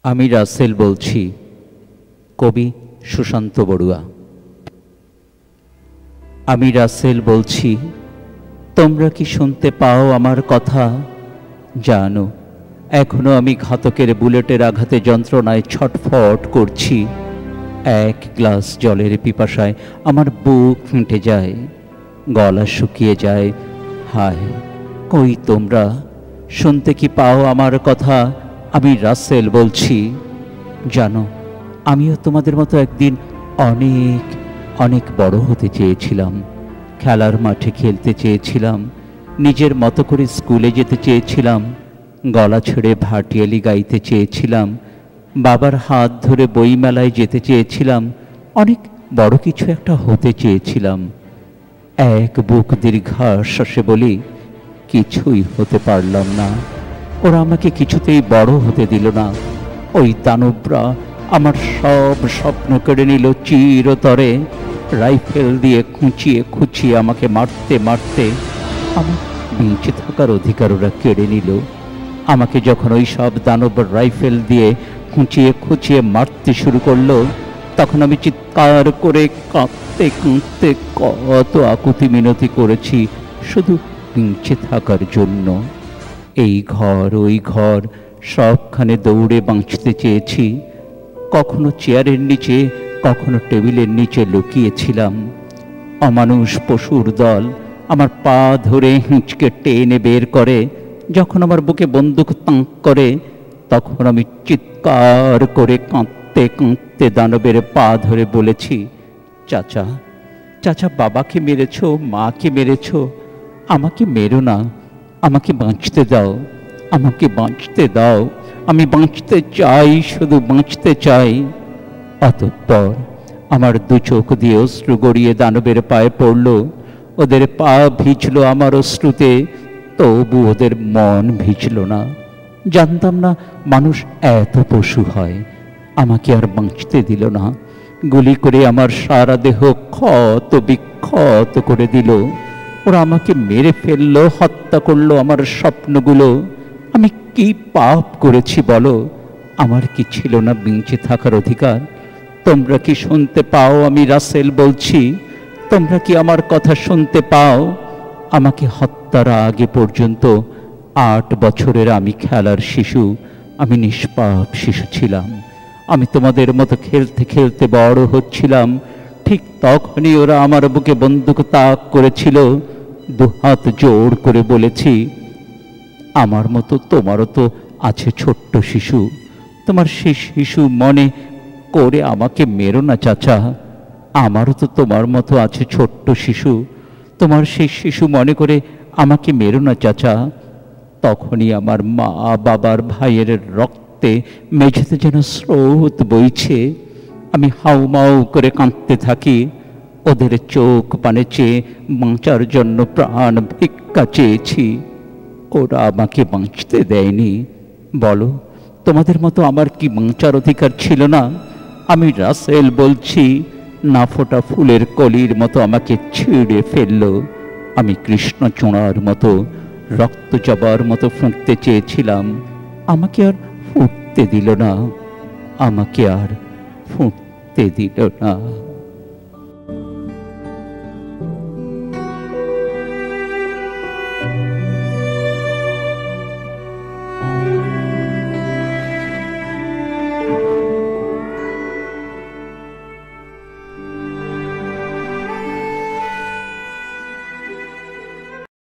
আমি রাসেল বলছি। কবি সুশান্ত বড়ুয়া। আমি রাসেল বলছি, তোমরা কি শুনতে পাও আমার কথা? জানো, এখনো আমি ঘাতকের বুলেটের আঘাতে যন্ত্রণায় ছটফট করছি। এক গ্লাস জলের পিপাসায় আমার বুক ফেটে যায়, গলা শুকিয়ে যায়। হায়, কই তোমরা? শুনতে কি পাও আমার কথা? আমি রাসেল বলছি। জানো, আমিও তোমাদের মতো একদিন অনেক অনেক বড় হতে চেয়েছিলাম। খেলার মাঠে খেলতে চেয়েছিলাম, নিজের মতো করে স্কুলে যেতে চেয়েছিলাম, গলা ছেড়ে ভাটিয়ালি গাইতে চেয়েছিলাম, বাবার হাত ধরে বইমেলায় যেতে চেয়েছিলাম, অনেক বড় কিছু একটা হতে চেয়েছিলাম। এক বুক দীর্ঘশ্বাসে বলি, কিছুই হতে পারলাম না। ওরা আমাকে কিছুতেই বড় হতে দিল না। ওই দানবরা আমার সব স্বপ্ন কেড়ে নিল চিরতরে। রাইফেল দিয়ে খুঁচিয়ে খুঁচিয়ে আমাকে মারতে মারতে আমার বেঁচে থাকার অধিকার ওরা কেড়ে নিল। আমাকে যখন ওই সব দানব রাইফেল দিয়ে খুঁচিয়ে খুঁচিয়ে মারতে শুরু করলো, তখন আমি চিৎকার করে কাঁদতে কাঁদতে কত আকুতি মিনতি করেছি শুধু বেঁচে থাকার জন্য। এই ঘর ওই ঘর সবখানে দৌড়ে বাঁচতে চেয়েছি। কখনো চেয়ারের নিচে, কখনো টেবিলের নিচে লুকিয়েছিলাম। অমানুষ পশুর দল আমার পা ধরে হিঁচকে টেনে বের করে। যখন আমার বুকে বন্দুক তাক করে, তখন আমি চিৎকার করে কাঁদতে কাঁদতে দানবের পা ধরে বলেছি, চাচা, চাচা, বাবাকে মেরেছ, মাকে মেরেছ, আমাকে মেরো না, আমাকে বাঁচতে দাও, আমাকে বাঁচতে দাও, আমি বাঁচতে চাই, শুধু বাঁচতে চাই। অতঃপর আমার দু চোখ দিয়ে অশ্রু গড়িয়ে দানবের পায়ে পড়ল। ওদের পা ভিজল আমার অশ্রুতে, তবু ওদের মন ভিজল না। জানতাম না মানুষ এত পশু হয়। আমাকে আর বাঁচতে দিল না। গুলি করে আমার সারা দেহ ক্ষত বিক্ষত করে দিল। ওরা আমাকে মেরে ফেললো, হত্যা করলো আমার স্বপ্নগুলো। আমি কি পাপ করেছি বলো? আমার কি ছিল না বেঁচে থাকার অধিকার? তোমরা কি শুনতে পাও? আমি রাসেল বলছি, তোমরা কি আমার কথা শুনতে পাও? আমাকে হত্যার আগে পর্যন্ত 8 বছরের আমি খেলার শিশু, আমি নিষ্পাপ শিশু ছিলাম। আমি তোমাদের মতো খেলতে খেলতে বড় হচ্ছিলাম। ঠিক তখনই ওরা আমার বুকে বন্দুক তাক করেছিল। দুহাত জোর করে বলেছি, আমার মতো তোমারও তো আছে ছোট্ট শিশু। তোমার সেই শিশু মনে করে আমাকে মেরো না চাচা। আমারও তো তোমার মতো আছে ছোট্ট শিশু। তোমার সেই শিশু মনে করে আমাকে মেরো না চাচা। তখনই আমার মা বাবার ভাইয়ের রক্তে মেঝেতে যেন স্রোত বইছে। আমি হাউমাউ করে কাঁদতে থাকি। ওদের চোখ পানে চেয়ে বাঁচার জন্য প্রাণ ভিক্ষা চেয়েছি। ওরা আমাকে বাঁচতে দেয়নি। বলো, তোমাদের মতো আমার কি বাঁচার অধিকার ছিল না? আমি রাসেল বলছি, না ফোটা ফুলের কলির মতো আমাকে ছিঁড়ে ফেললো। আমি কৃষ্ণচূড়ার মতো, রক্ত জবার মতো ফুঁকতে চেয়েছিলাম। আমাকে আর ফুটতে দিল না, আমাকে আর ফুটতে দিল না।